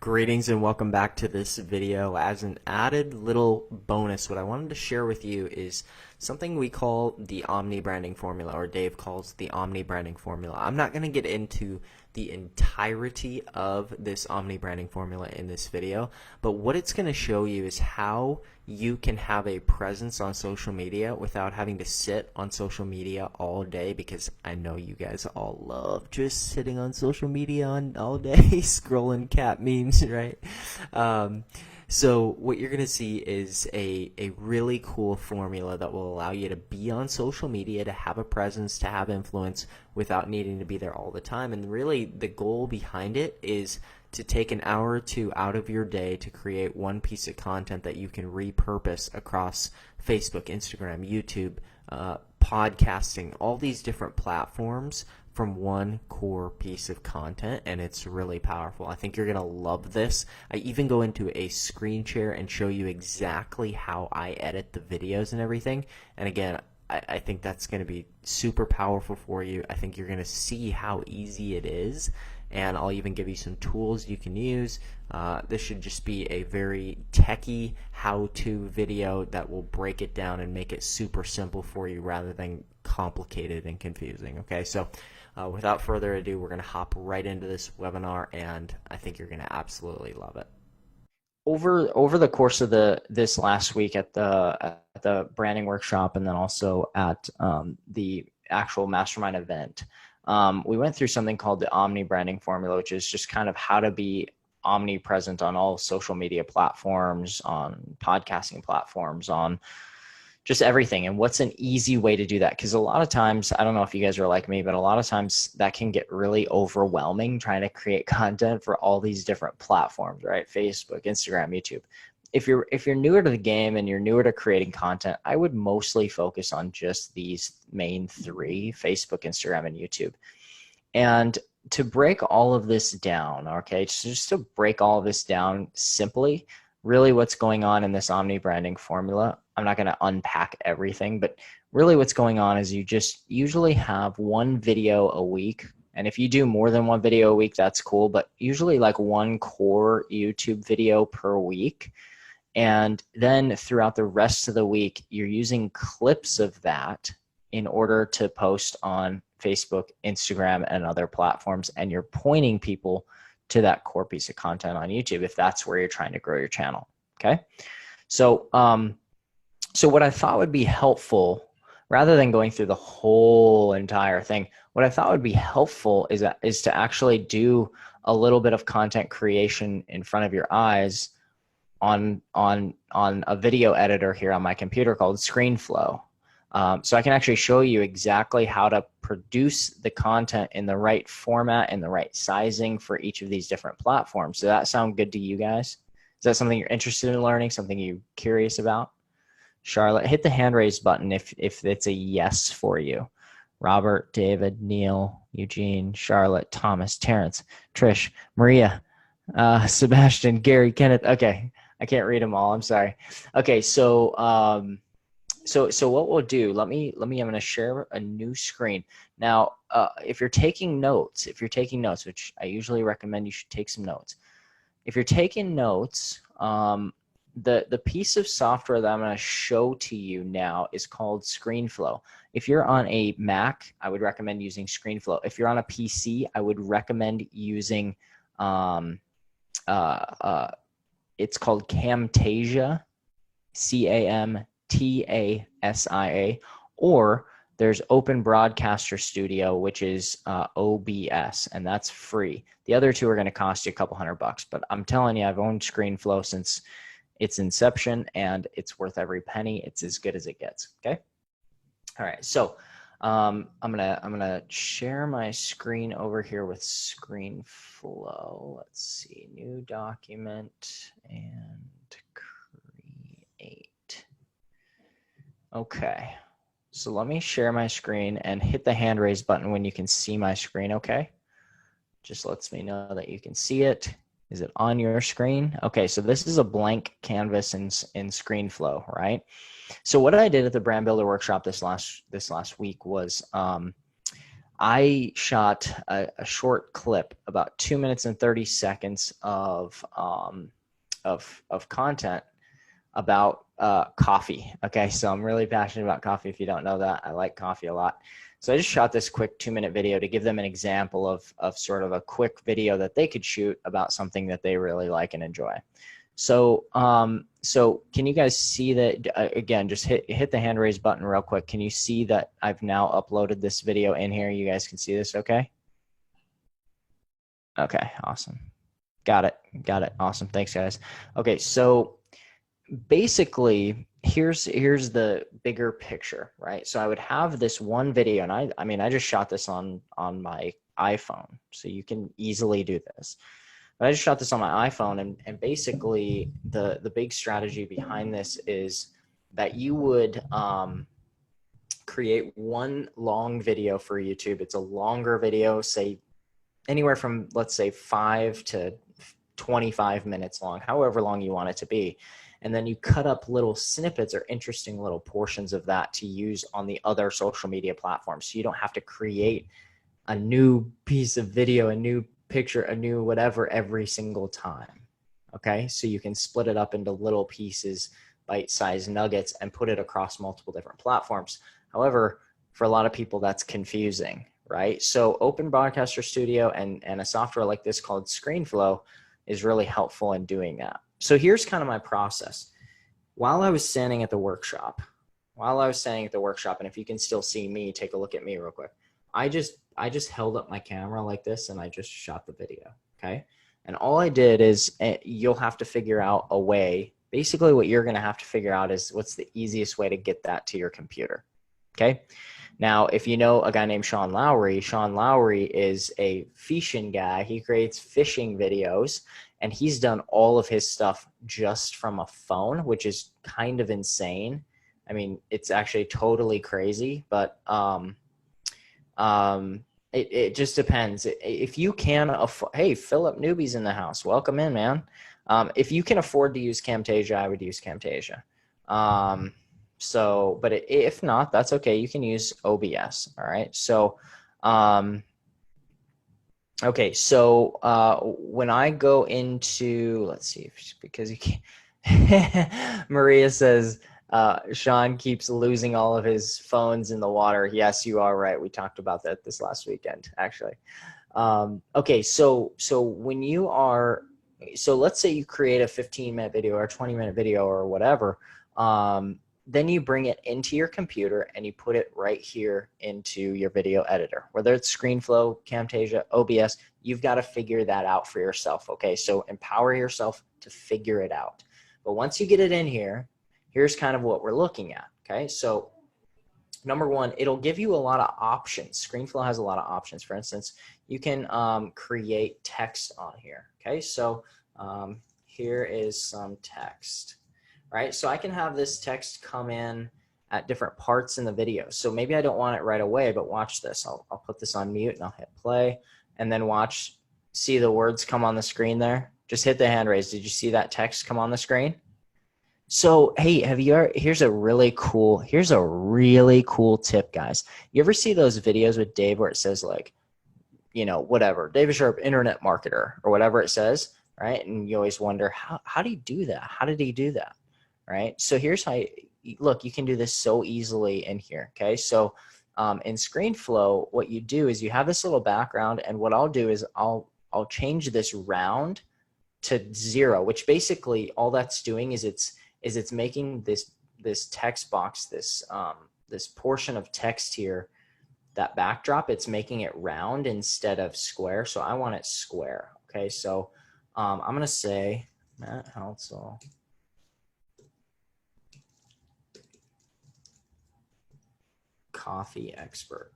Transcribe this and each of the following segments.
Greetings and welcome back to this video. As an added little bonus, what I wanted to share with you is something we call the Omni branding formula, or Dave calls the Omni branding formula. I'm not going to get into the entirety of this Omni branding formula in this video, but what it's going to show you is how you can have a presence on social media without having to sit on social media all day, because I know you guys all love just sitting on social media all day scrolling cat memes, right? So what you're going to see is a really cool formula that will allow you to be on social media, to have a presence, to have influence without needing to be there all the time. And really the goal behind it is to take an hour or two out of your day to create one piece of content that you can repurpose across Facebook, Instagram, YouTube, podcasting, all these different platforms from one core piece of content, and it's really powerful. I think you're going to love this. I even go into a screen share and show you exactly how I edit the videos and everything. And again, I think that's going to be super powerful for you. I think you're going to see how easy it is, and I'll even give you some tools you can use. This should just be a very techie how-to video that will break it down and make it super simple for you rather than complicated and confusing. Okay, so without further ado, we're going to hop right into this webinar, and I think you're going to absolutely love it. Over the course of this last week at the branding workshop, and then also at the actual mastermind event, we went through something called the Omni branding formula, which is just kind of how to be omnipresent on all social media platforms, on podcasting platforms, on just everything, and what's an easy way to do that. Because a lot of times, I don't know if you guys are like me, but a lot of times that can get really overwhelming trying to create content for all these different platforms, right? Facebook, Instagram, YouTube. If you're newer to the game and you're newer to creating content, I would mostly focus on just these main three: Facebook, Instagram, and YouTube. And to break all of this down, okay, just to break all of this down simply, really what's going on in this Omni branding formula, I'm not going to unpack everything, but really what's going on is you just usually have one video a week. And if you do more than one video a week, that's cool, but usually like one core YouTube video per week. And then throughout the rest of the week, you're using clips of that in order to post on Facebook, Instagram, and other platforms. And you're pointing people to that core piece of content on YouTube if that's where you're trying to grow your channel. Okay. So, so what I thought would be helpful, rather than going through the whole entire thing, what I thought would be helpful is to actually do a little bit of content creation in front of your eyes on a video editor here on my computer called ScreenFlow. So I can actually show you exactly how to produce the content in the right format and the right sizing for each of these different platforms. Does that sound good to you guys? Is that something you're interested in learning, something you're curious about? Charlotte, hit the hand raise button if it's a yes for you. Robert, David, Neil, Eugene, Charlotte, Thomas, Terrence, Trish, Maria, Sebastian, Gary, Kenneth. Okay, I can't read them all. I'm sorry. Okay, so so what we'll do, let me I'm going to share a new screen. Now, if you're taking notes, which I usually recommend you should take some notes. If you're taking notes, the piece of software that I'm going to show to you now is called ScreenFlow. If you're on a Mac, I would recommend using ScreenFlow. If you're on a PC, I would recommend using it's called Camtasia, Camtasia, or there's Open Broadcaster Studio, which is OBS, and that's free. The other two are going to cost you a couple $100, but I'm telling you, I've owned ScreenFlow since its inception, and it's worth every penny. It's as good as it gets. Okay. All right. So I'm gonna share my screen over here with ScreenFlow. Let's see, new document and create. Okay. So let me share my screen and hit the hand raise button when you can see my screen. Okay. Just lets me know that you can see it. Is it on your screen? Okay, so this is a blank canvas in ScreenFlow, right? So what I did at the Brand Builder Workshop this last week was I shot a short clip, about 2 minutes and 30 seconds of content about coffee. Okay, so I'm really passionate about coffee. If you don't know that, I like coffee a lot. So I just shot this quick 2-minute video to give them an example of sort of a quick video that they could shoot about something that they really like and enjoy. So so can you guys see that? Again, just hit the hand raise button real quick. Can you see that I've now uploaded this video in here? You guys can see this, okay? Okay, awesome. Got it. Awesome. Thanks, guys. Okay, so basically here's the bigger picture, right? So I would have this one video, and I mean I just shot this on my iPhone, so you can easily do this. But I just shot this on my iPhone, and basically the big strategy behind this is that you would create one long video for YouTube. It's a longer video, say anywhere from, let's say, 5 to 25 minutes long, however long you want it to be. And then you cut up little snippets or interesting little portions of that to use on the other social media platforms. So you don't have to create a new piece of video, a new picture, a new whatever every single time. Okay, so you can split it up into little pieces, bite-sized nuggets, and put it across multiple different platforms. However, for a lot of people, that's confusing, right? So Open Broadcaster Studio and a software like this called ScreenFlow is really helpful in doing that. So here's kind of my process. While I was standing at the workshop, and if you can still see me, take a look at me real quick. I just held up my camera like this and I just shot the video, okay? And all I did is, you'll have to figure out a way. Basically what you're gonna have to figure out is what's the easiest way to get that to your computer, okay? Now, if you know a guy named Sean Lowry is a fishing guy. He creates fishing videos, and he's done all of his stuff just from a phone, which is kind of insane. I mean, it's actually totally crazy, but it just depends. If you can afford, hey, Philip Newby's in the house. Welcome in, man. If you can afford to use Camtasia, I would use Camtasia. So, but if not, that's okay. You can use OBS. All right. So, okay. So, when I go into, let's see, because you can't, Maria says, Sean keeps losing all of his phones in the water. Yes, you are right. We talked about that this last weekend, actually. Okay. So when you are, so let's say you create a 15-minute video or a 20-minute video or whatever, then you bring it into your computer and you put it right here into your video editor, whether it's ScreenFlow, Camtasia, OBS. You've got to figure that out for yourself. Okay, so empower yourself to figure it out. But once you get it in here, here's kind of what we're looking at. Okay, so number one, it'll give you a lot of options. ScreenFlow has a lot of options. For instance, you can create text on here. Okay, so here is some text. Right, so I can have this text come in at different parts in the video. So maybe I don't want it right away, but watch this. I'll put this on mute and I'll hit play, and then watch, see the words come on the screen there? Just hit the hand raise. Did you see that text come on the screen? So, hey, here's a really cool tip, guys. You ever see those videos with Dave where it says like, you know, whatever, David Sharp, internet marketer, or whatever it says, right? And you always wonder, how do you do that? How did he do that? Right? So here's how look, you can do this so easily in here. Okay. So in ScreenFlow, what you do is you have this little background, and what I'll do is I'll change this round to 0, which basically all that's doing is it's making this text box, this portion of text here, that backdrop, it's making it round instead of square. So I want it square. Okay. So I'm going to say Matt Halsall. Coffee expert.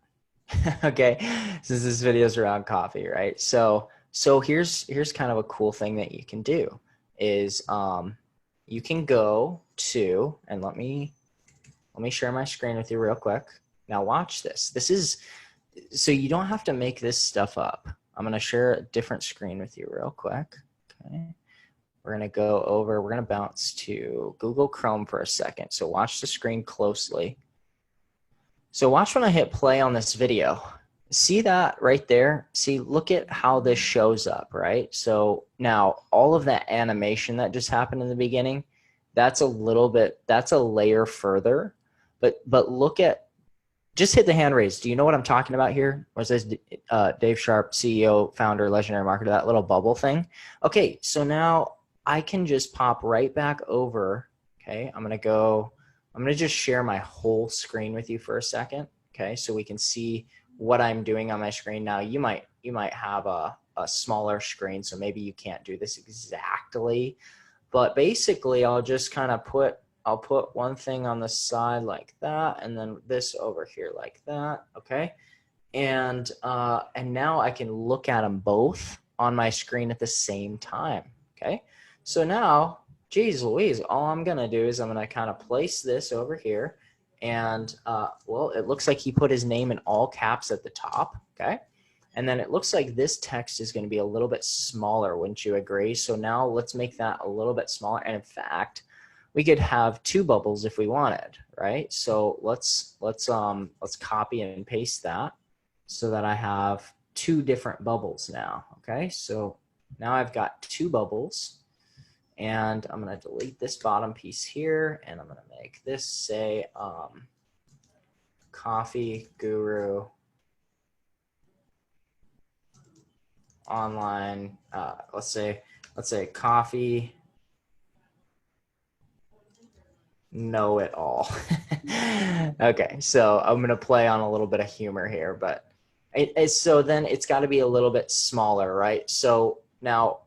Okay, since this video is around coffee, right? So here's kind of a cool thing that you can do is you can go to, and let me share my screen with you real quick. Now watch this. This is, so you don't have to make this stuff up. I'm going to share a different screen with you real quick. Okay, we're going to go over, we're going to bounce to Google Chrome for a second. So watch the screen closely. So watch when I hit play on this video. See that right there? See, look at how this shows up, right? So now all of that animation that just happened in the beginning, that's a little bit, that's a layer further. But look at, just hit the hand raise. Do you know what I'm talking about here? Or says Dave Sharp, CEO, founder, legendary marketer, that little bubble thing? Okay, so now I can just pop right back over. Okay, I'm gonna just share my whole screen with you for a second. Okay, so we can see what I'm doing on my screen. Now you might have a smaller screen, so maybe you can't do this exactly. But basically, I'll just kind of I'll put one thing on the side like that, and then this over here like that, okay? And now I can look at them both on my screen at the same time, okay? So now, geez Louise, all I'm gonna do is I'm gonna kind of place this over here, and well, it looks like he put his name in all caps at the top, okay? And then it looks like this text is going to be a little bit smaller, wouldn't you agree? So now let's make that a little bit smaller. And in fact, we could have two bubbles if we wanted, right? So let's copy and paste that so that I have two different bubbles now. Okay, so now I've got two bubbles, and I'm going to delete this bottom piece here, and I'm going to make this say coffee guru online, let's say coffee know it all. Okay, so I'm gonna play on a little bit of humor here, but so then it's got to be a little bit smaller, right? So now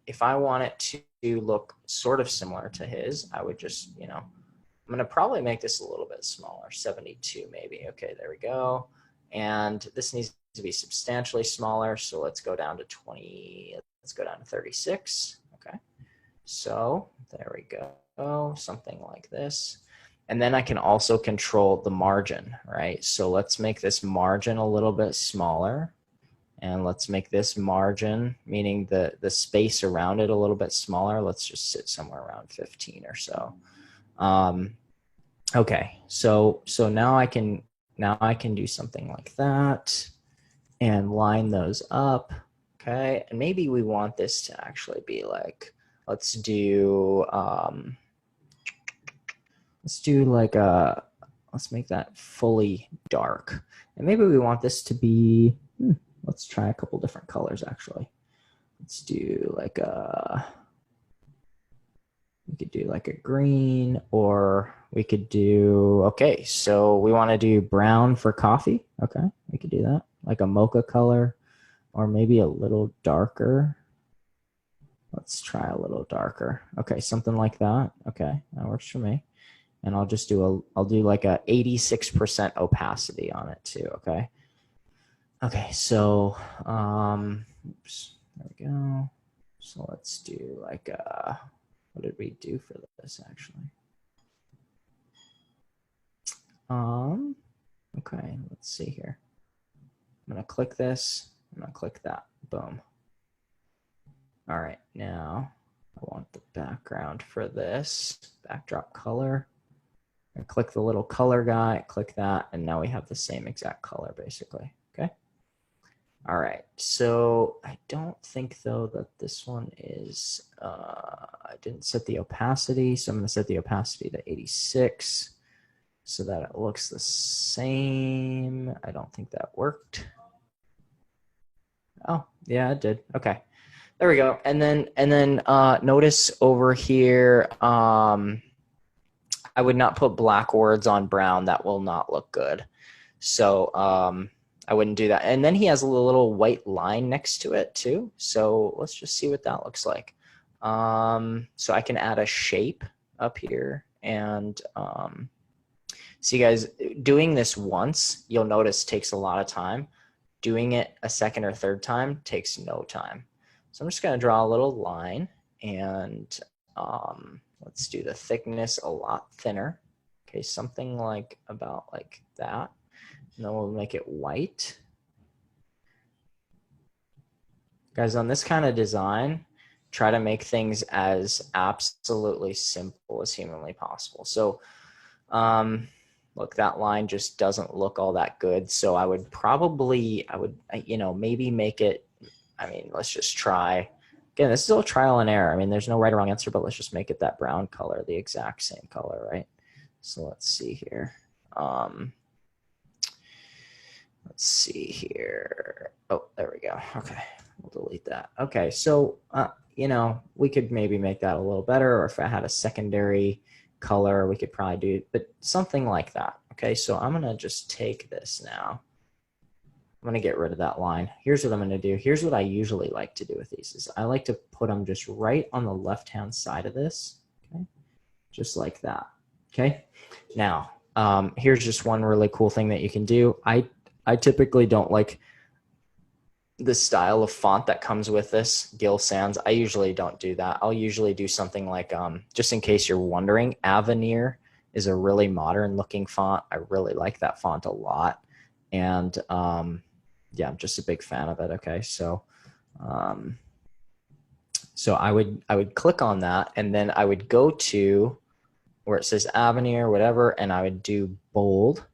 if I want it to look sort of similar to his, I would just, I'm gonna probably make this a little bit smaller, 72 maybe. Okay, there we go. And this needs to be substantially smaller, so let's go down to 20, let's go down to 36. Okay, so there we go, something like this. And then I can also control the margin, right? So let's make this margin a little bit smaller, and let's make this margin, meaning the space around it, a little bit smaller. Let's just sit somewhere around 15 or so. Okay, so now I can do something like that and line those up. Okay, and maybe we want this to actually be like, let's do like let's make that fully dark, and maybe we want this to be let's try a couple different colors actually. Let's do like we could do like a green, or we could do, okay, so we want to do brown for coffee. Okay, we could do that, like a mocha color, or maybe a little darker. Let's try a little darker. Okay, something like that. Okay, that works for me. And I'll just do I'll do like a 86% opacity on it too, okay? Okay, so, oops, there we go. So let's do like what did we do for this actually? Okay, let's see here. I'm gonna click this, I'm gonna click that, boom. All right, now I want the background for this, backdrop color. I click the little color guy, click that, and now we have the same exact color basically, okay? All right, so I don't think though that this one is, I didn't set the opacity, so I'm gonna set the opacity to 86 so that it looks the same. I don't think that worked. Oh, yeah, it did, okay. There we go, and then notice over here, I would not put black words on brown. That will not look good. So I wouldn't do that. And then he has a little white line next to it too. So let's just see what that looks like. So I can add a shape up here. And see, guys, doing this once, you'll notice takes a lot of time. Doing it a second or third time takes no time. So I'm just going to draw a little line, and let's do the thickness a lot thinner. Okay, something like about like that. And then we'll make it white. Guys, on this kind of design, try to make things as absolutely simple as humanly possible. So look, that line just doesn't look all that good. So I would probably, you know, maybe make it, I mean, let's just try. Again, this is all trial and error. I mean, there's no right or wrong answer, but let's just make it that brown color, the exact same color, right? So let's see here. Let's see here. Oh, there we go. Okay, we'll delete that. Okay, so, you know, we could maybe make that a little better, or if I had a secondary color, we could probably do, but something like that. Okay, so I'm gonna just take this now. I'm gonna get rid of that line. Here's what I'm gonna do. Here's what I usually like to do with these is I like to put them just right on the left-hand side of this, okay? Just like that, okay? Now, here's just one really cool thing that you can do. I typically don't like the style of font that comes with this, Gill Sans. I usually don't do that. I'll usually do something like, just in case you're wondering, Avenir is a really modern looking font. I really like that font a lot. And yeah, I'm just a big fan of it. Okay, so so I would click on that, and then I would go to where it says Avenir, whatever, and I would do bold,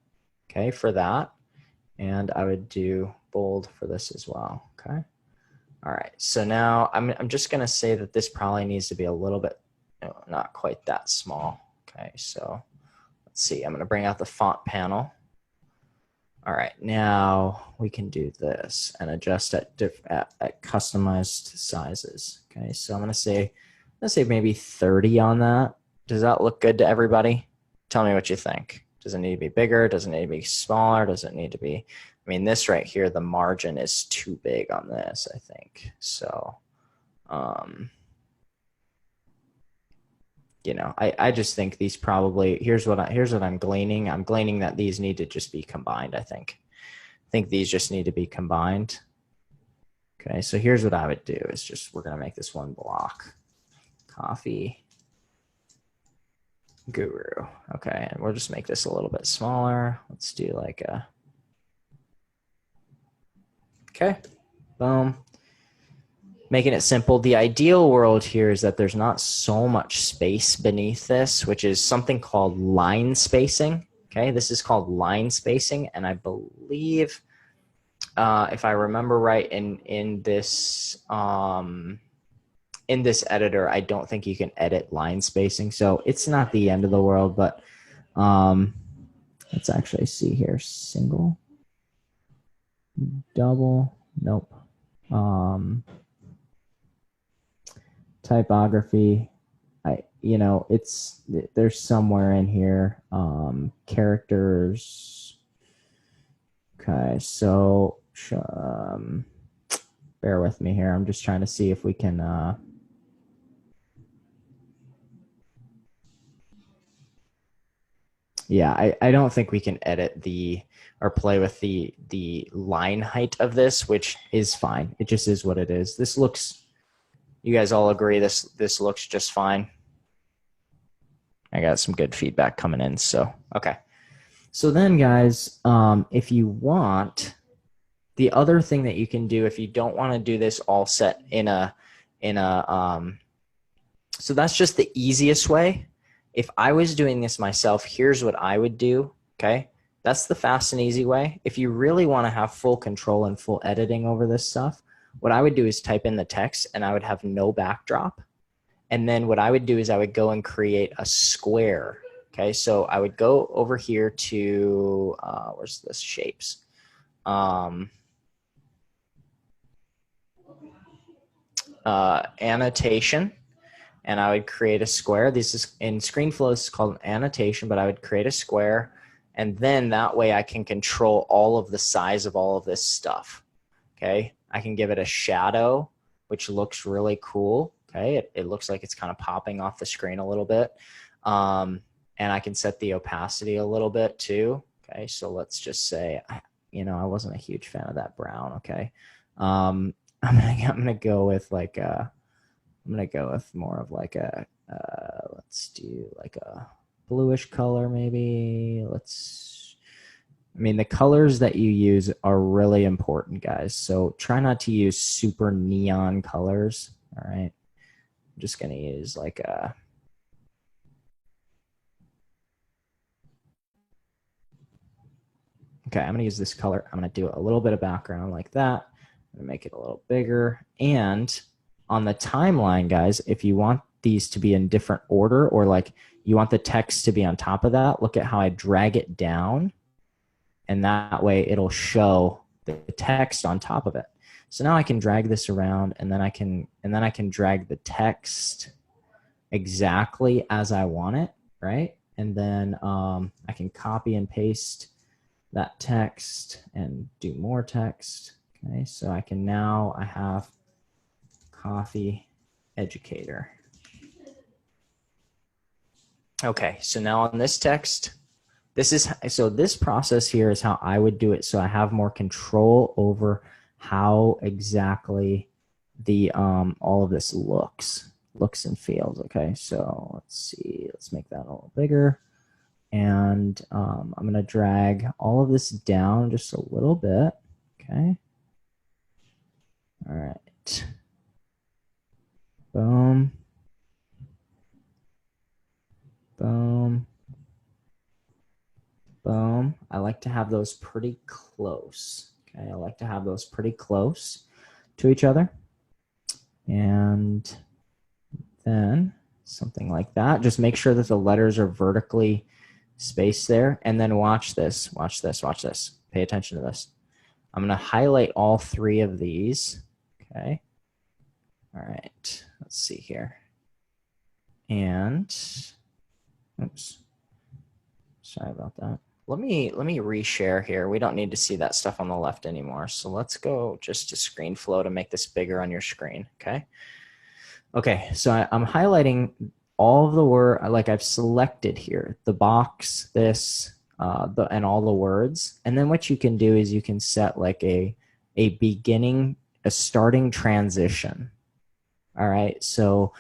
okay, for that. And I would do bold for this as well, okay? All right, so now I'm just gonna say that this probably needs to be a little bit, not quite that small, okay? So let's see, I'm gonna bring out the font panel. All right, now we can do this and adjust at customized sizes, okay? So I'm gonna say, let's say maybe 30 on that. Does that look good to everybody? Tell me what you think. Does it need to be bigger? Does it need to be smaller? Does it need to be, I mean, this right here, the margin is too big on this, I think. So, you know, I just think these probably, here's what I'm gleaning. I'm gleaning that these need to just be combined, I think. I think these just need to be combined. Okay, so here's what I would do is just, we're gonna make this one block. Coffee Guru. Okay, and we'll just make this a little bit smaller. Let's do like a, okay, boom. Making it simple. The ideal world here is that there's not so much space beneath this, which is something called line spacing. Okay, this is called line spacing, and I believe, if I remember right, in this editor, I don't think you can edit line spacing, so it's not the end of the world. But let's actually see here. Single, double, nope. Typography, you know, there's somewhere in here. Characters. Okay, so bear with me here. I'm just trying to see if we can. Yeah, I don't think we can edit or play with the line height of this, which is fine. It just is what it is. This looks. You guys all agree this looks just fine? I got some good feedback coming in, so okay. So then, guys, if you want, the other thing that you can do if you don't want to do this all set so that's just the easiest way. If I was doing this myself, here's what I would do, okay? That's the fast and easy way. If you really want to have full control and full editing over this stuff, what I would do is type in the text, and I would have no backdrop. And then what I would do is I would go and create a square. Okay, so I would go over here to, where's this, shapes? Annotation, and I would create a square. This is in ScreenFlow, this is called an annotation, but I would create a square, and then that way I can control all of the size of all of this stuff. Okay, I can give it a shadow, which looks really cool. Okay, it looks like it's kind of popping off the screen a little bit. And I can set the opacity a little bit too. Okay, so let's just say, you know, I wasn't a huge fan of that brown. Okay, I'm gonna go with like I'm gonna go with more of like a let's do like a bluish color maybe. I mean, the colors that you use are really important, guys. So try not to use super neon colors. All right, I'm just gonna use like a Okay, I'm gonna use this color. I'm gonna do a little bit of background like that. I'm gonna make it a little bigger. And on the timeline, guys, if you want these to be in different order, or like you want the text to be on top of that, look at how I drag it down, and that way it'll show the text on top of it. So now I can drag this around, and then I can drag the text exactly as I want it, right? And then I can copy and paste that text and do more text. Okay, so I have coffee educator. Okay, so now on this text, this process here is how I would do it. So I have more control over how exactly the all of this looks and feels. Okay, so let's see, let's make that a little bigger. And I'm going to drag all of this down just a little bit. Okay. All right. Boom. Boom. Boom. I like to have those pretty close. Okay. I like to have those pretty close to each other. And then something like that. Just make sure that the letters are vertically spaced there. And then watch this. Watch this. Watch this. Pay attention to this. I'm going to highlight all three of these. Okay. All right. Let's see here. And oops. Sorry about that. Let me reshare here. We don't need to see that stuff on the left anymore. So let's go just to screen flow to make this bigger on your screen. Okay. Okay. So I'm highlighting all of the word, like I've selected here, the box, this, and all the words. And then what you can do is you can set like a starting transition. All right. So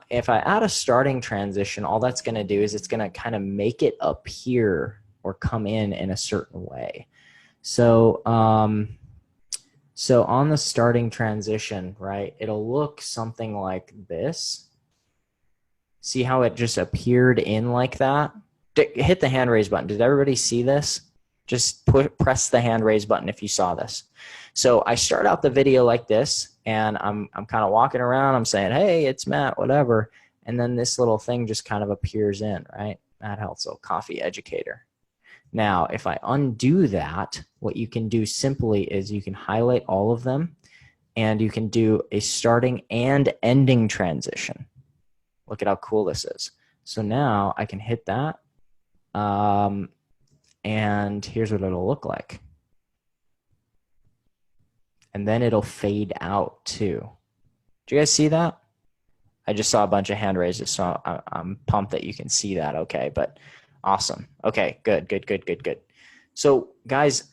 if I add a starting transition, all that's going to do is it's going to kind of make it appear or come in a certain way. So, so on the starting transition, right, it'll look something like this. See how it just appeared in like that? Hit the hand raise button. Did everybody see this? Just press the hand raise button if you saw this. So I start out the video like this, and I'm kind of walking around. I'm saying, hey, it's Matt, whatever. And then this little thing just kind of appears in, right? Matt Heltzel, coffee educator. Now, if I undo that, what you can do simply is you can highlight all of them, and you can do a starting and ending transition. Look at how cool this is. So now I can hit that. And here's what it'll look like. And then it'll fade out too. Do you guys see that? I just saw a bunch of hand raises, so I'm pumped that you can see that. Okay, but awesome. Okay, good. So guys,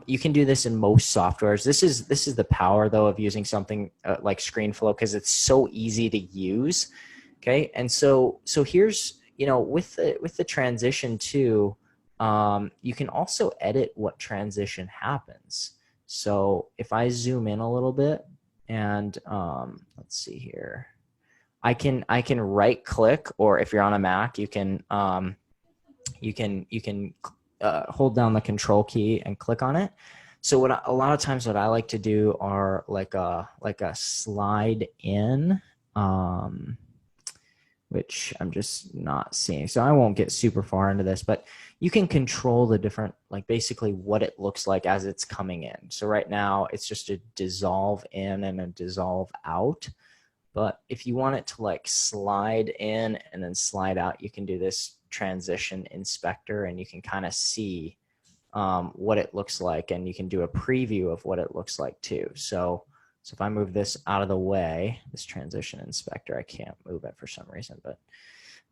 you can do this in most softwares. This is the power though of using something like ScreenFlow, because it's so easy to use. Okay, and so here's, with the transition too, you can also edit what transition happens. So if I zoom in a little bit, and let's see here, I can right click, or if you're on a Mac, you can hold down the control key and click on it. So a lot of times what I like to do are like a slide in, which I'm just not seeing. So I won't get super far into this, but you can control the different, like basically what it looks like as it's coming in. So right now it's just a dissolve in and a dissolve out. But if you want it to like slide in and then slide out, you can do this transition inspector, and you can kind of see what it looks like, and you can do a preview of what it looks like too. So if I move this out of the way, this transition inspector, I can't move it for some reason, but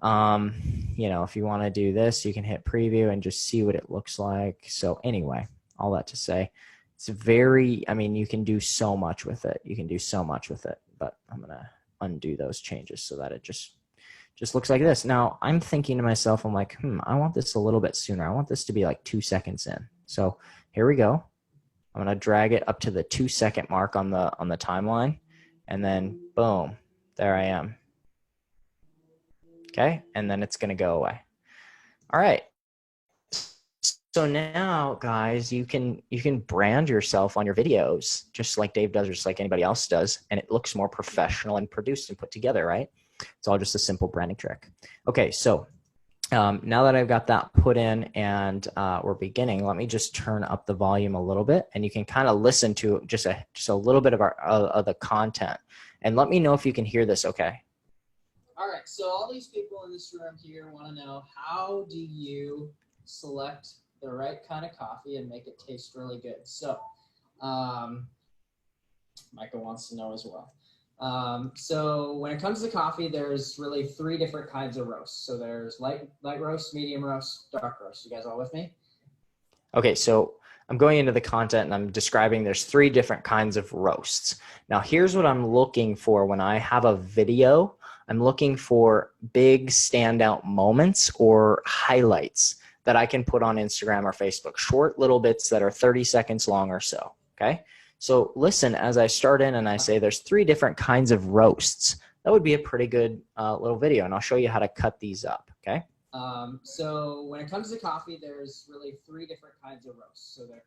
if you want to do this, you can hit preview and just see what it looks like. So anyway, all that to say, it's you can do so much with it. But I'm going to undo those changes so that it just looks like this. Now I'm thinking to myself, I'm like, I want this a little bit sooner. I want this to be like 2 seconds in. So here we go. I'm going to drag it up to the 2-second mark on the timeline, and then boom, there I am. Okay, and then it's going to go away. All right. So now, guys, you can brand yourself on your videos just like Dave does, or just like anybody else does, and it looks more professional and produced and put together, right? It's all just a simple branding trick. Okay, so now that I've got that put in and we're beginning, let me just turn up the volume a little bit, and you can kind of listen to just a little bit of the content, and let me know if you can hear this. Okay. All right. So all these people in this room here want to know, how do you select the right kind of coffee and make it taste really good? So Michael wants to know as well. So when it comes to coffee, there's really 3 different kinds of roasts. So there's light roast, medium roast, dark roast. You guys all with me? Okay, so I'm going into the content and I'm describing there's 3 different kinds of roasts. Now here's what I'm looking for when I have a video. I'm looking for big standout moments or highlights that I can put on Instagram or Facebook, short little bits that are 30 seconds long or so, okay? So listen as I start in and I say there's 3 different kinds of roasts. That would be a pretty good little video, and I'll show you how to cut these up, okay? So when it comes to coffee, there's really 3 different kinds of roasts. So there.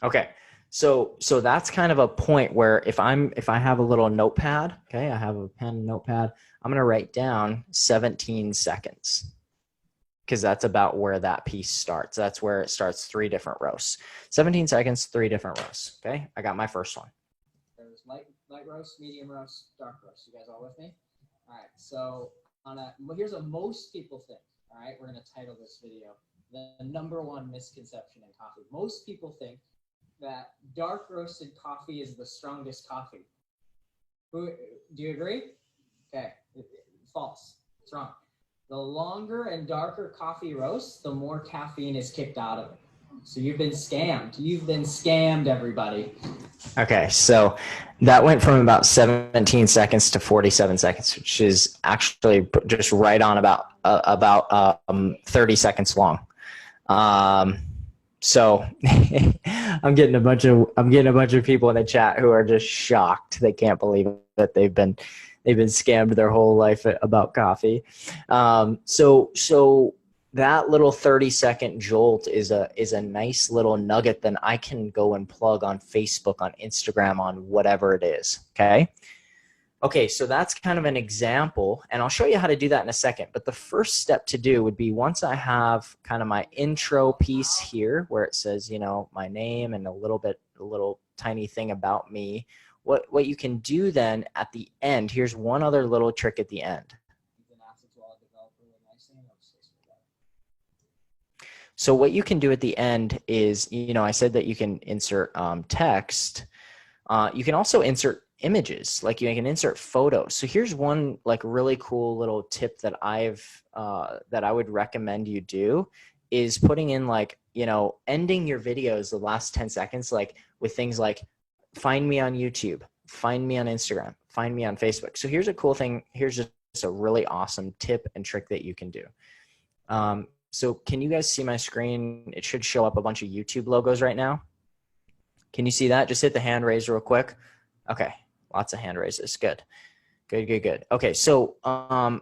Okay, so that's kind of a point where if I have a little notepad, okay, I have a pen and notepad, I'm gonna write down 17 seconds. Because that's about where that piece starts. That's where it starts, 3 different roasts. 17 seconds, 3 different roasts. Okay, I got my first one. There's light roast, medium roast, dark roast. You guys all with me? All right. So well, here's what most people think. All right, we're gonna title this video "The #1 Misconception in Coffee." Most people think that dark roasted coffee is the strongest coffee. Do you agree? Okay, false. It's wrong. The longer and darker coffee roasts, the more caffeine is kicked out of it. So you've been scammed. You've been scammed, everybody. Okay, so that went from about 17 seconds to 47 seconds, which is actually just right on about 30 seconds long. So I'm getting a bunch of people in the chat who are just shocked. They can't believe that they've been scammed their whole life about coffee. So that little 30-second jolt is a nice little nugget that I can go and plug on Facebook, on Instagram, on whatever it is. Okay, so that's kind of an example, and I'll show you how to do that in a second. But the first step to do would be, once I have kind of my intro piece here where it says, my name and a little tiny thing about me, what you can do then at the end, here's one other little trick at the end. So what you can do at the end is, I said that you can insert text. You can also insert images, like you can insert photos. So here's one really cool little tip that I would recommend you do, is putting in ending your videos the last 10 seconds, with things like, find me on YouTube, find me on Instagram, find me on Facebook. So here's a cool thing. Here's just a really awesome tip and trick that you can do. So can you guys see my screen? It should show up a bunch of YouTube logos right now. Can you see that? Just hit the hand raise real quick. Okay, lots of hand raises. Good. Okay, so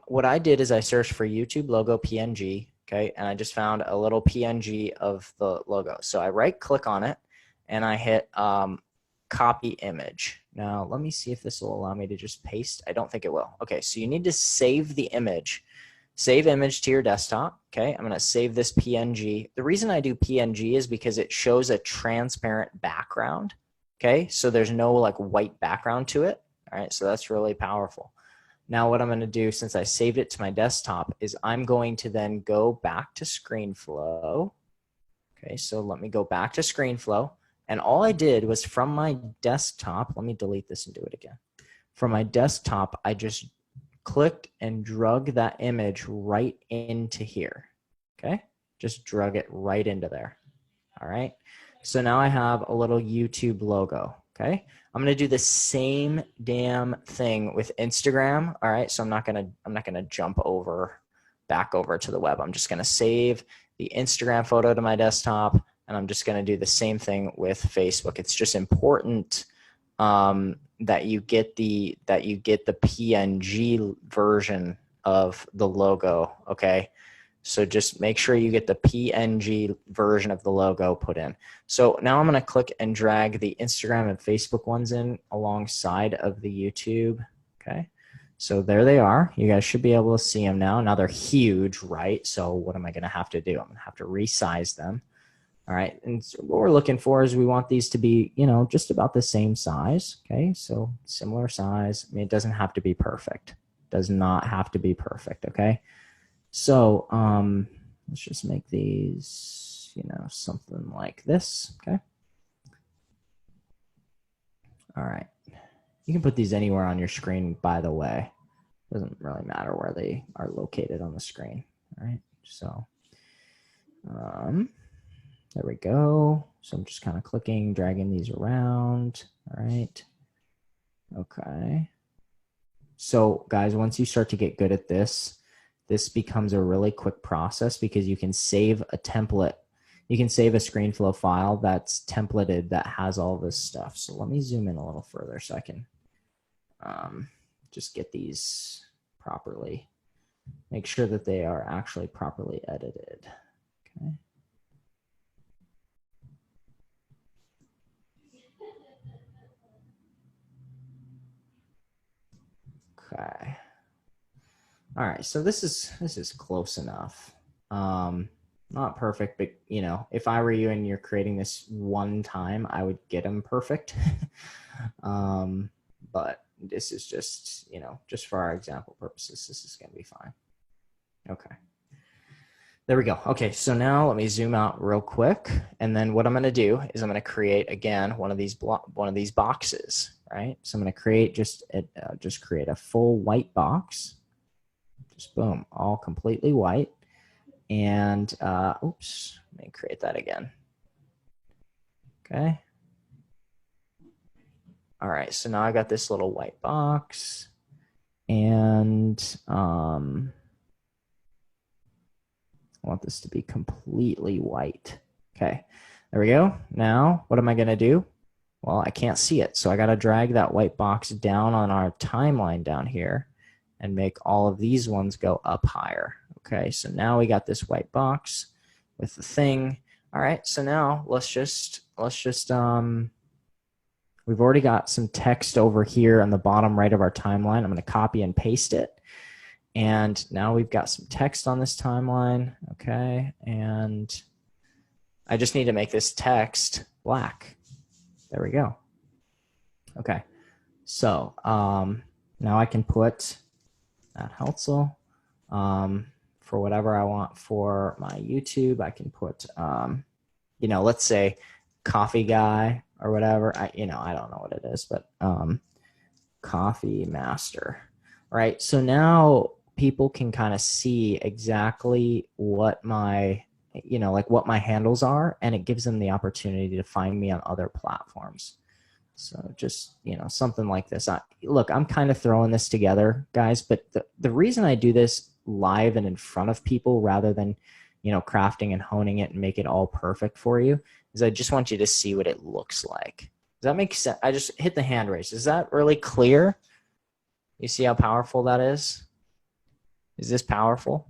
what I did is I searched for YouTube logo PNG, okay, and I just found a little PNG of the logo. So I right click on it and I hit copy image. Now let me see if this will allow me to just paste. I don't think it will. Okay, so you need to save the image. Save image to your desktop. Okay, I'm going to save this PNG. The reason I do PNG is because it shows a transparent background. Okay, so there's no white background to it. All right, so that's really powerful. Now what I'm going to do, since I saved it to my desktop, is I'm going to then go back to ScreenFlow. Okay, so let me go back to ScreenFlow. And all I did was, from my desktop, let me delete this and do it again. From my desktop, I just clicked and drug that image right into here. Okay, just drug it right into there. All right, so now I have a little YouTube logo. Okay, I'm gonna do the same damn thing with Instagram. All right, so I'm not gonna jump back over to the web. I'm just gonna save the Instagram photo to my desktop, and I'm just gonna do the same thing with Facebook. It's just important that you get the PNG version of the logo, okay? So just make sure you get the PNG version of the logo put in. So now I'm going to click and drag the Instagram and Facebook ones in alongside of the YouTube. Okay. So there they are. You guys should be able to see them now. Now they're huge, right? So what am I going to have to do? I'm going to have to resize them. All right. And so what we're looking for is we want these to be, you know, just about the same size. Okay. So similar size. I mean, it doesn't have to be perfect. Does not have to be perfect. Okay. So let's just make these, you know, something like this. Okay. All right. You can put these anywhere on your screen, by the way. Doesn't really matter where they are located on the screen. All right. So there we go. So I'm just kind of clicking, dragging these around. All right. Okay. So guys, once you start to get good at this, this becomes a really quick process because you can save a template. You can save a ScreenFlow file that's templated that has all this stuff. So let me zoom in a little further so I can just get these properly. Make sure that they are actually properly edited. Okay. Okay. All right, so this is close enough. Not perfect, but you know, if I were you and you're creating this one time, I would get them perfect. But this is just, you know, just for our example purposes, this is going to be fine. Okay. There we go. Okay, so now let me zoom out real quick, and then what I'm going to do is I'm going to create again one of these boxes, right? So I'm going to create just create a full white box. Just boom, all completely white. And oops, let me create that again. Okay. All right, so now I got this little white box, and I want this to be completely white. Okay, there we go. Now, what am I going to do? Well, I can't see it, so I got to drag that white box down on our timeline down here and make all of these ones go up higher. Okay, so now we got this white box with the thing. All right, so now let's just we've already got some text over here on the bottom right of our timeline. I'm going to copy and paste it. And now we've got some text on this timeline. Okay, and I just need to make this text black. There we go. Okay, so now I can put at Heltzel for whatever I want for my YouTube. I can put, you know, let's say coffee guy or whatever. I don't know what it is, but coffee master. Right. So now people can kind of see exactly what my, you know, like what my handles are, and it gives them the opportunity to find me on other platforms. So just, you know, something like this. Look, I'm kind of throwing this together, guys, but the reason I do this live and in front of people rather than, you know, crafting and honing it and make it all perfect for you is I just want you to see what it looks like. Does that make sense? I just hit the hand raise. Is that really clear? You see how powerful that is? Is this powerful?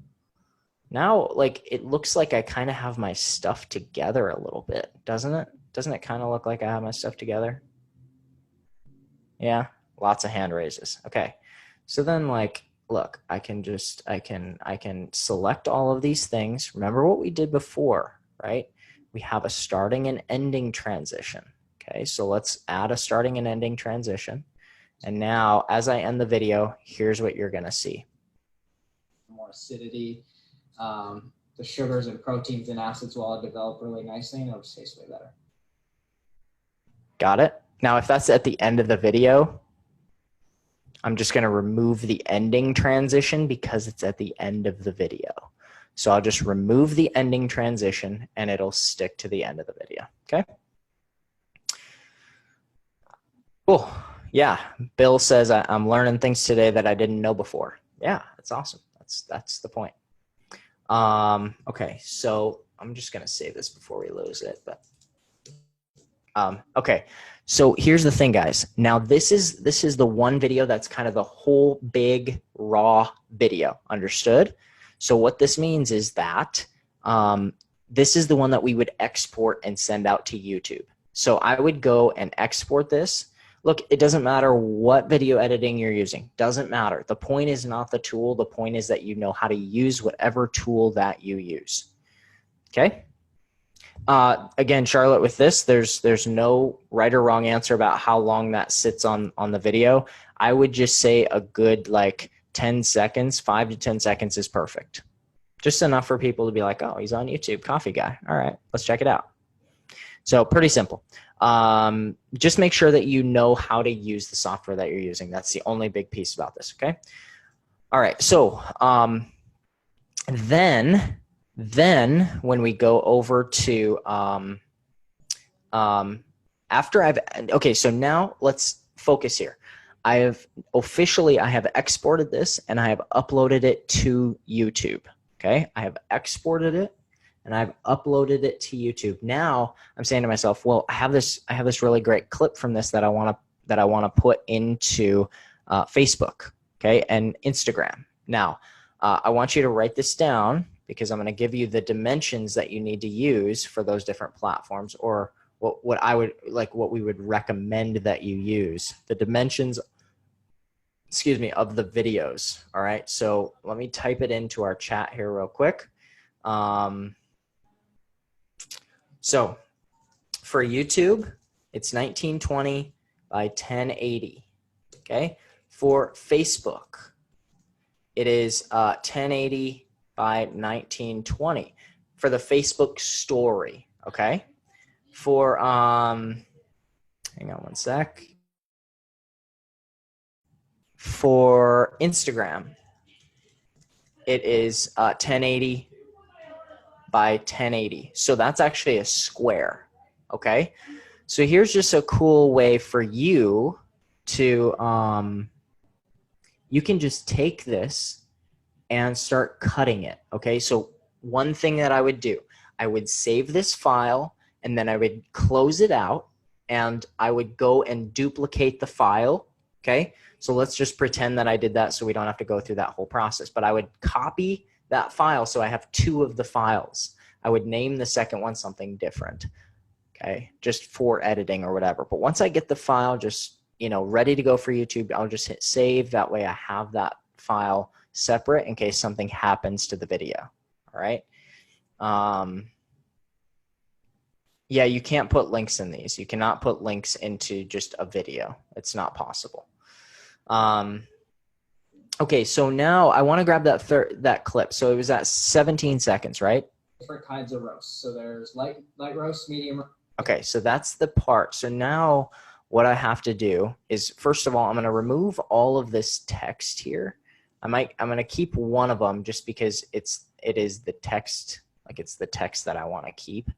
Now, like, it looks like I kind of have my stuff together a little bit, doesn't it? Doesn't it kind of look like I have my stuff together? Yeah, lots of hand raises. Okay, so then, like, look, I can select all of these things. Remember what we did before, right? We have a starting and ending transition. Okay, so let's add a starting and ending transition. And now, as I end the video, here's what you're gonna see. More acidity, the sugars and proteins and acids will develop really nicely, and it'll just taste way better. Got it? Now, if that's at the end of the video, I'm just going to remove the ending transition because it's at the end of the video. So I'll just remove the ending transition and it'll stick to the end of the video. Okay. Cool. Yeah. Bill says I'm learning things today that I didn't know before. Yeah, that's awesome. That's the point. Okay. So I'm just going to save this before we lose it, but okay. So here's the thing, guys. Now this is the one video that's kind of the whole big raw video. Understood? So what this means is that this is the one that we would export and send out to YouTube. So I would go and export this. Look, it doesn't matter what video editing you're using. Doesn't matter. The point is not the tool. The point is that you know how to use whatever tool that you use. Okay? Again, Charlotte, with this, there's no right or wrong answer about how long that sits on the video. I would just say a good like 10 seconds, 5 to 10 seconds is perfect. Just enough for people to be like, oh, he's on YouTube, coffee guy. All right, let's check it out. So pretty simple. Just make sure that you know how to use the software that you're using. That's the only big piece about this, okay? All right, so then when we go over to, after I've, okay, so now let's focus here. I have exported this and I have uploaded it to YouTube, okay? I have exported it and I've uploaded it to YouTube. Now I'm saying to myself, well, I have this really great clip from this that I want to put into Facebook, okay, and Instagram. Now, I want you to write this down because I'm going to give you the dimensions that you need to use for those different platforms, or what we would recommend that you use. The dimensions, excuse me, of the videos. All right. So let me type it into our chat here real quick. So for YouTube, it's 1920 by 1080. Okay. For Facebook, it is 1080 by 1920 for the Facebook story. Okay. For hang on one sec. For Instagram, it is 1080 by 1080. So that's actually a square. Okay. So here's just a cool way for you to you can just take this and start cutting it. Okay. So one thing that I would do, I would save this file and then I would close it out and I would go and duplicate the file. Okay. So let's just pretend that I did that so we don't have to go through that whole process. But I would copy that file so I have 2 of the files. I would name the second one something different. Okay. Just for editing or whatever. But once I get the file just, ready to go for YouTube, I'll just hit save. That way I have that file separate in case something happens to the video. All right. Yeah, you can't put links in these. You cannot put links into just a video. It's not possible. Okay, so now I want to grab that clip. So it was at 17 seconds, right? Different kinds of roasts. So there's light roast, medium. Okay, so that's the part. So now what I have to do is, first of all, I'm going to remove all of this text here. I'm going to keep one of them just because it is the text, like it's the text that I want to keep.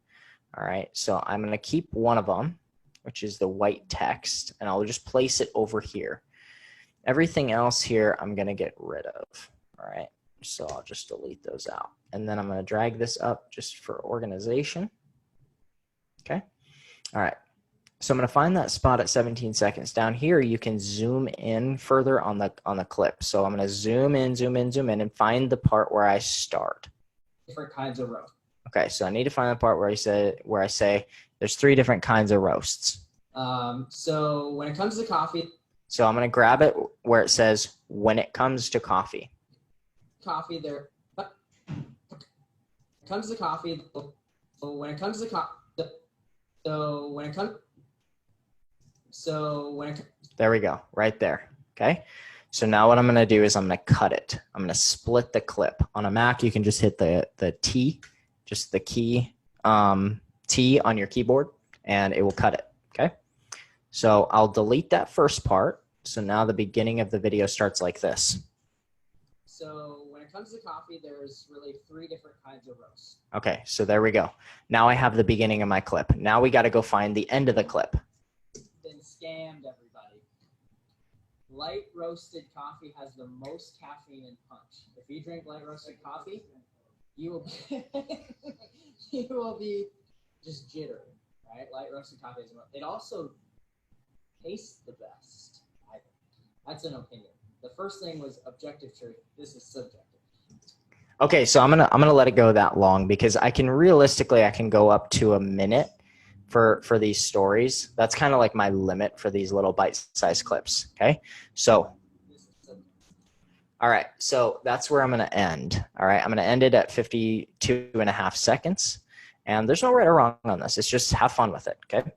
All right, so I'm going to keep one of them, which is the white text, and I'll just place it over here. Everything else here I'm going to get rid of. All right, so I'll just delete those out. And then I'm going to drag this up just for organization. Okay, all right. So I'm going to find that spot at 17 seconds. Down here, you can zoom in further on the clip. So I'm going to zoom in, and find the part where I start. Different kinds of roasts. Okay, so I need to find the part where I say there's 3 different kinds of roasts. So when it comes to coffee. So I'm going to grab it where it says when it comes to coffee. Coffee there. Comes to coffee. So when it comes to coffee. There we go, right there. Okay. So now what I'm going to do is I'm going to cut it. I'm going to split the clip. On a Mac, you can just hit the T, just the key T on your keyboard, and it will cut it. Okay. So I'll delete that first part. So now the beginning of the video starts like this. So when it comes to coffee, there's really 3 different kinds of roasts. Okay, so there we go. Now I have the beginning of my clip. Now we got to go find the end of the clip. Been scammed, everybody. Light roasted coffee has the most caffeine and punch. If you drink light roasted coffee, you will be just jittery, right? Light roasted coffee is it also tastes the best, I think. That's an opinion. The first thing was objective truth. This is subjective. Okay, so I'm gonna let it go that long because I can go up to a minute for these stories. That's kind of like my limit for these little bite-sized clips. Okay, so all right, so that's where I'm gonna end. All right, I'm gonna end it at 52.5 seconds, and there's no right or wrong on this. It's just have fun with it. Okay,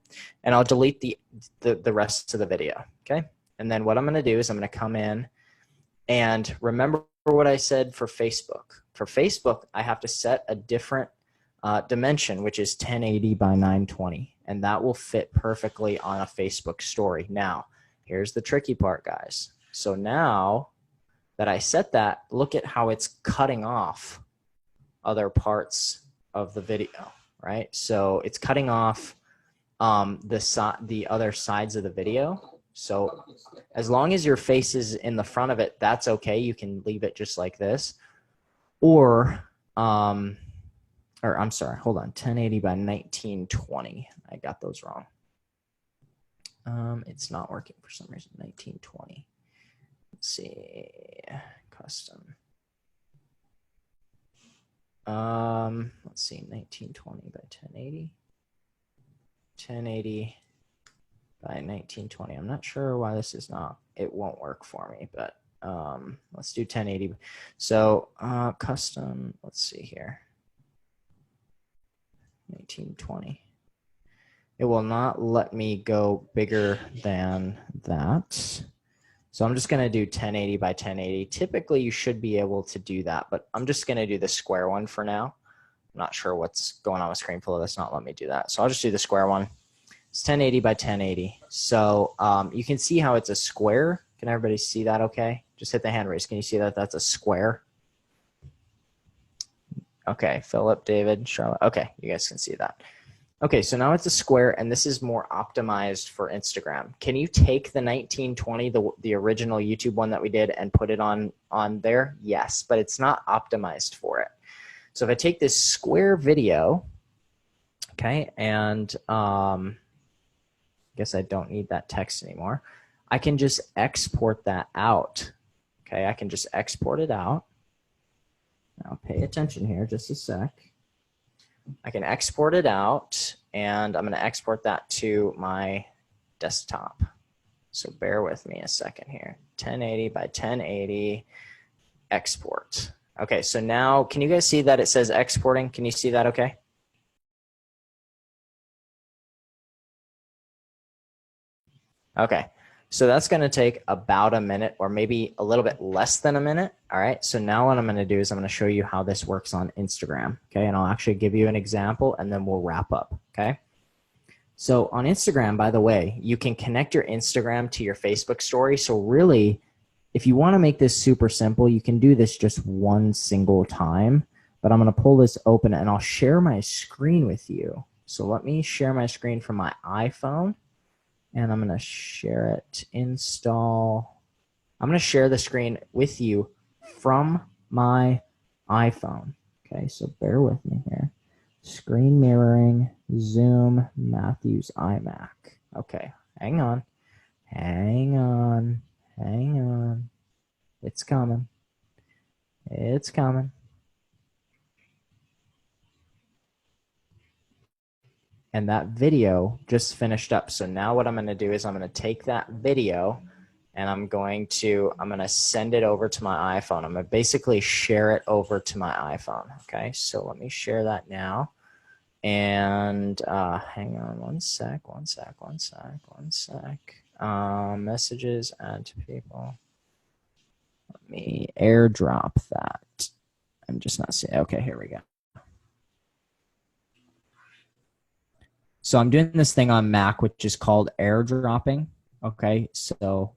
and I'll delete the rest of the video. Okay, and then what I'm gonna do is I'm gonna come in and remember what I said for Facebook. For Facebook, I have to set a different dimension, which is 1080 by 920, and that will fit perfectly on a Facebook story. Now, here's the tricky part, guys. So now that I set that, look at how it's cutting off other parts of the video, right? So it's cutting off the other sides of the video. So as long as your face is in the front of it, that's okay. You can leave it just like this. Or I'm sorry, hold on, 1080 by 1920. I got those wrong. It's not working for some reason, 1920. Let's see, custom. Let's see, 1920 by 1080. 1080 by 1920. I'm not sure why this is not, it won't work for me, but let's do 1080. So custom, let's see here. 1920. It will not let me go bigger than that. So I'm just going to do 1080 by 1080. Typically, you should be able to do that, but I'm just going to do the square one for now. I'm not sure what's going on with ScreenFlow. That's not letting me do that. So I'll just do the square one. It's 1080 by 1080. So you can see how it's a square. Can everybody see that okay? Just hit the hand raise. Can you see that that's a square? Okay, Philip, David, Charlotte. Okay, you guys can see that. Okay, so now it's a square, and this is more optimized for Instagram. Can you take the 1920, the original YouTube one that we did, and put it on there? Yes, but it's not optimized for it. So if I take this square video, okay, and I guess I don't need that text anymore. I can just export that out. Okay, I can just export it out. Now pay attention here just a sec. I can export it out, and I'm going to export that to my desktop. So bear with me a second here. 1080 by 1080 export. Okay, so now can you guys see that it says exporting? Can you see that okay? Okay, so that's going to take about a minute or maybe a little bit less than a minute. All right, so now what I'm going to do is I'm going to show you how this works on Instagram. Okay, and I'll actually give you an example and then we'll wrap up. Okay, so on Instagram, by the way, you can connect your Instagram to your Facebook story. So really, if you want to make this super simple, you can do this just one single time. But I'm going to pull this open and I'll share my screen with you. So let me share my screen from my iPhone. And I'm going to share it, install. I'm going to share the screen with you from my iPhone. Okay, so bear with me here. Screen mirroring, Zoom, Matthews iMac. Okay, hang on. Hang on. Hang on. It's coming. It's coming. And that video just finished up. So now what I'm going to do is I'm going to take that video and I'm going to send it over to my iPhone. I'm going to basically share it over to my iPhone. Okay, so let me share that now. And hang on one sec. Messages, add to people. Let me airdrop that. I'm just not seeing. Okay, here we go. So I'm doing this thing on Mac, which is called airdropping. Okay, so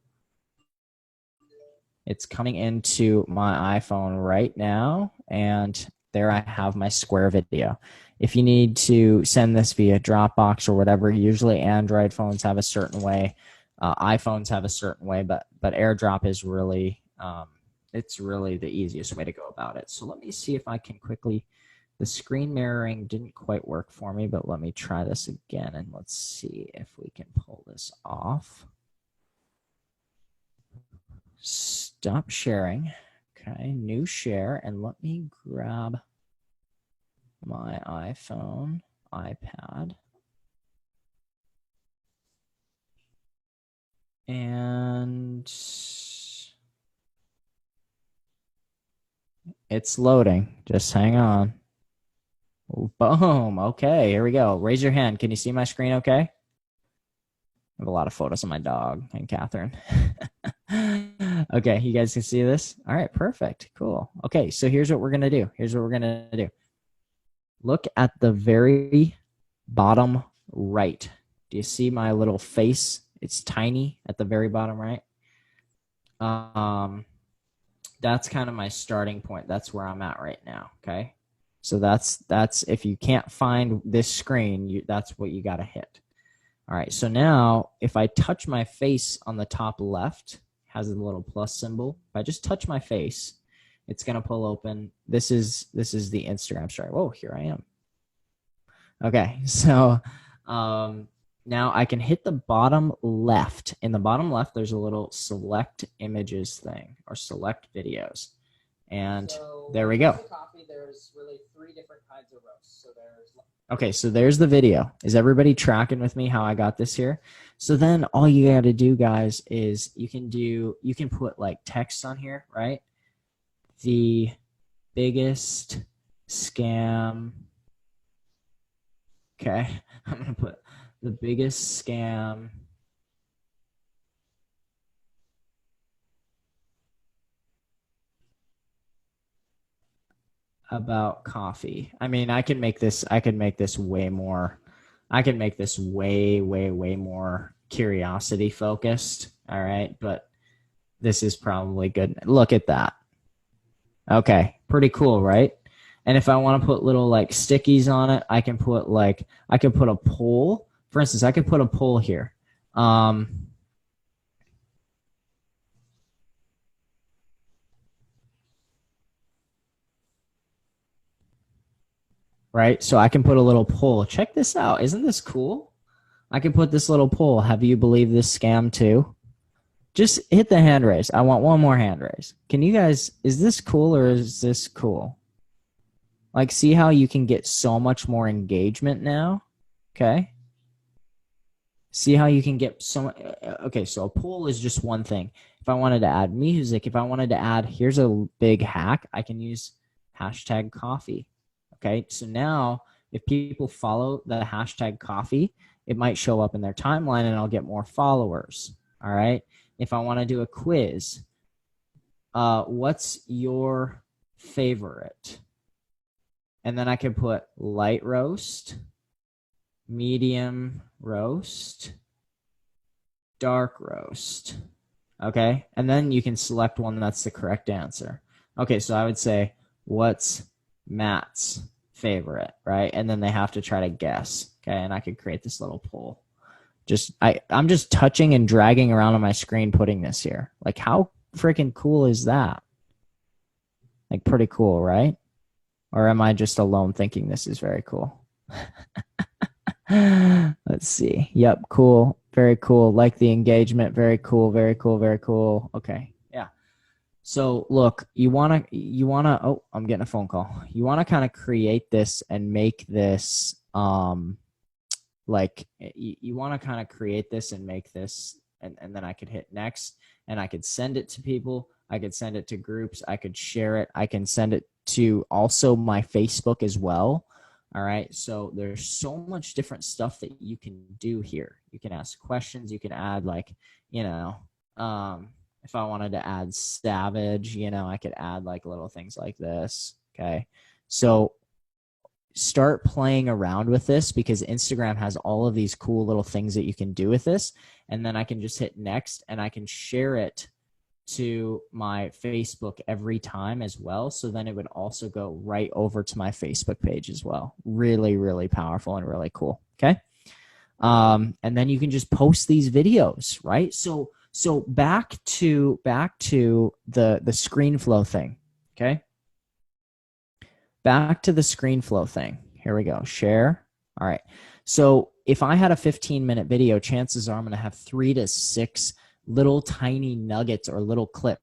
it's coming into my iPhone right now, and there I have my square video. If you need to send this via Dropbox or whatever, usually Android phones have a certain way, iPhones have a certain way, but airdrop is really, it's really the easiest way to go about it. So let me see if I can quickly. The screen mirroring didn't quite work for me, but let me try this again and let's see if we can pull this off. Stop sharing. Okay, new share, and let me grab my iPhone, iPad, and it's loading. Just hang on. Boom. Okay, here we go. Raise your hand. Can you see my screen okay? I have a lot of photos of my dog and Catherine. Okay, you guys can see this? All right, perfect. Cool. Okay, so here's what we're going to do. Look at the very bottom right. Do you see my little face? It's tiny at the very bottom right. That's kind of my starting point. That's where I'm at right now, okay? So that's if you can't find this screen, that's what you got to hit. All right, so now if I touch my face on the top left, has a little plus symbol. If I just touch my face, it's going to pull open. This is the Instagram story. Whoa, here I am. Okay, so now I can hit the bottom left. In the bottom left, there's a little select images thing or select videos. And so there we go. Coffee, there's really 3 different kinds of roasts. So there's okay, so there's the video. Is everybody tracking with me how I got this here? So then all you got to do, guys, is you can put like text on here, right? The biggest scam. Okay, I'm going to put the biggest scam about coffee. I mean, I can make this way more. I can make this way more curiosity focused. All right, but this is probably good. Look at that. Okay, pretty cool, right? And if I want to put little like stickies on it, I can put a poll. For instance, I could put a poll here. Right? So I can put a little poll. Check this out. Isn't this cool? I can put this little poll. Have you believed this scam too? Just hit the hand raise. I want one more hand raise. Can you guys, is this cool or is this cool? Like, see how you can get so much more engagement now? Okay. See how you can get so much. Okay, so a poll is just one thing. If I wanted to add music, if I wanted to add, here's a big hack. I can use hashtag coffee. Okay, so now if people follow the hashtag coffee, it might show up in their timeline and I'll get more followers. All right. If I want to do a quiz, what's your favorite? And then I can put light roast, medium roast, dark roast. Okay. And then you can select one that's the correct answer. Okay. So I would say, what's Matt's favorite, right? And then they have to try to guess. Okay. And I could create this little poll. I'm just touching and dragging around on my screen, putting this here. Like, how freaking cool is that? Like, pretty cool, right? Or am I just alone thinking this is very cool? Let's see. Yep, cool. Very cool. Like the engagement. Very cool. Very cool. Very cool. Okay. Yeah. So look, you wanna. Oh, I'm getting a phone call. You wanna kind of create this and make this. Like you want to kind of create this and make this, and then I could hit next, and I could send it to people. I could send it to groups. I could share it. I can send it to also my Facebook as well. All right. So there's so much different stuff that you can do here. You can ask questions. You can add like, if I wanted to add savage, I could add like little things like this. Okay. So start playing around with this because Instagram has all of these cool little things that you can do with this. And then I can just hit next and I can share it to my Facebook every time as well. So then it would also go right over to my Facebook page as well. Really, really powerful and really cool. Okay. And then you can just post these videos, right? So back to the screen flow thing. Okay. Back to the screen flow thing. Here we go. Share. All right. So if I had a 15-minute video, chances are I'm going to have 3 to 6 little tiny nuggets or little clips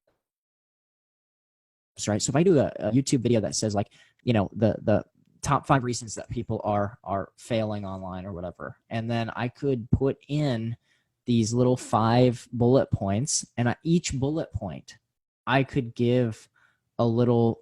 right? So if I do a YouTube video that says like, the top 5 reasons that people are failing online or whatever, and then I could put in these little 5 bullet points, and each bullet point I could give a little,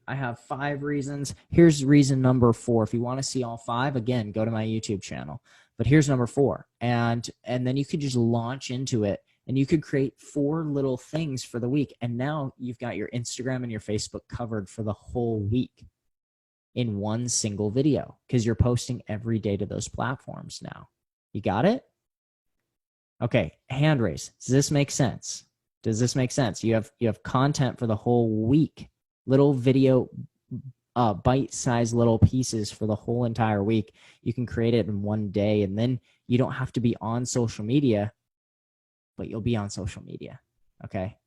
I have 5 reasons. Here's reason number 4. If you want to see all 5, again, go to my YouTube channel. But here's number 4. And then you could just launch into it, and you could create 4 little things for the week. And now you've got your Instagram and your Facebook covered for the whole week in one single video, because you're posting every day to those platforms now. You got it? Okay, hand raise. Does this make sense? Does this make sense? You have content for the whole week, little video, bite-sized little pieces for the whole entire week. You can create it in one day, and then you don't have to be on social media, but you'll be on social media. Okay.